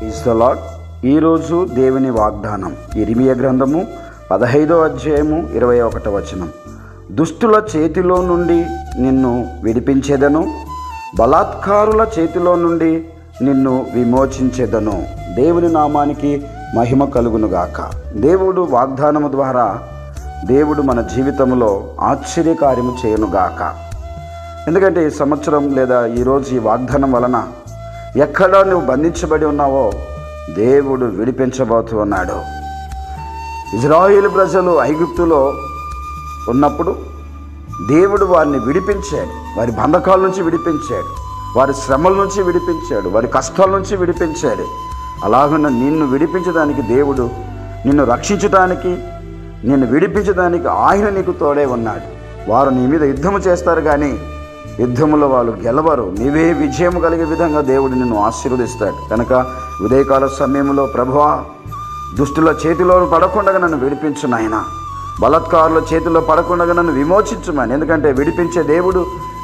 Is the lord. ఈరోజు దేవుని వాగ్దానం ఇర్మియా గ్రంథము 15వ అధ్యాయము 21వ వచనం. దుష్టుల చేతిలో నుండి నిన్ను విడిపించేదను, బలాత్కారుల చేతిలో నుండి నిన్ను విమోచించేదను. దేవుని నామానికి మహిమ కలుగునుగాక. దేవుడు వాగ్దానము ద్వారా దేవుడు మన జీవితంలో ఆశ్చర్యకార్యము చేయనుగాక. ఎందుకంటే ఈ సంవత్సరం లేదా ఈరోజు ఈ వాగ్దానం వలన ఎక్కడ నువ్వు బంధించబడి ఉన్నావో దేవుడు విడిపించబోతూ ఉన్నాడు. ఇజ్రాయేలు ప్రజలు ఐగుప్తులో ఉన్నప్పుడు దేవుడు వారిని విడిపించాడు. వారి బంధకాల నుంచి విడిపించాడు, వారి శ్రమల నుంచి విడిపించాడు, వారి కష్టాల నుంచి విడిపించాడు. అలాగన్న నిన్ను విడిపించడానికి దేవుడు, నిన్ను రక్షించడానికి, నిన్ను విడిపించడానికి ఆయన నీకు తోడే ఉన్నాడు. వారు నీ మీద యుద్ధము చేస్తారు, కానీ యుద్ధములో వాళ్ళు గెలవరు. నీవే విజయం కలిగే విధంగా దేవుడు నిన్ను ఆశీర్వదిస్తాడు. కనుక ఉదయకాల సమయంలో ప్రభువా, దుష్టుల చేతిలో పడకుండా నన్ను విడిపించు నాయన, బలాత్కారుల చేతిలో పడకుండా నన్ను విమోచించుమని. ఎందుకంటే విడిపించే దేవుడు,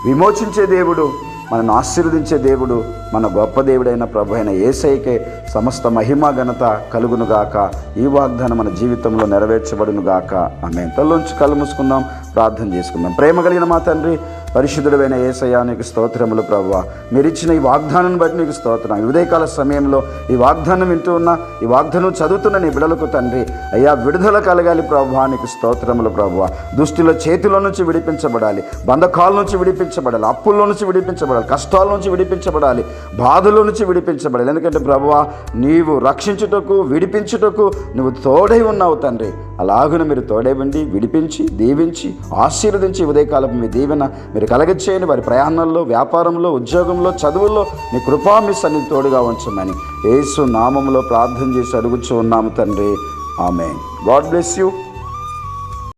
విమోచించే దేవుడు, మనను ఆశీర్వదించే దేవుడు, మన గొప్ప దేవుడైన ప్రభు అయిన యేసయ్యకే సమస్త మహిమ ఘనత కలుగునుగాక. ఈ వాగ్దానం మన జీవితంలో నెరవేర్చబడునుగాక. ఆమేన్. తలలోంచి కళ్ళు మూసుకుందాం, ప్రార్థన చేసుకుందాం. ప్రేమ కలిగిన మా తండ్రి, పరిశుద్ధుడైన యేసయ్య, నీకు స్తోత్రములు ప్రభువా. మీరు ఇచ్చిన ఈ వాగ్దానం బట్టి నీకు స్తోత్రం. ఉదయకాల సమయంలో ఈ వాగ్దానం వింటూ ఉన్న, ఈ వాగ్దానం చదువుతున్న నీ బిడ్డలకు తండ్రి అయ్యా విడుదల కలగాలి ప్రభువా. నీకు స్తోత్రములు ప్రభువా. దుష్టుల చేతిలో నుంచి విడిపించబడాలి, బంధకాల నుంచి విడిపించబడాలి, అప్పుల్లో నుంచి విడిపించబడాలి, కష్టాల నుంచి విడిపించబడాలి, బాధల నుంచి విడిపించబడాలి. ఎందుకంటే ప్రభువా, నీవు రక్షించుటకు, విడిపించుటకు నువ్వు తోడై ఉన్నావు తండ్రి. అలాగున మీరు తోడై ఉండి విడిపించి, దీవించి, ఆశీర్వదించి ఉదయకాలపు మీ దీవెన మీరు కలగచేయండి. వారి ప్రయాణంలో, వ్యాపారంలో, ఉద్యోగంలో, చదువుల్లో నీ కృపా మీ సన్నిధి తోడుగా ఉంచమని యేసు నామములో ప్రార్థన చేసి అడుగుచూ ఉన్నాము తండ్రి. ఆమేన్. God bless you.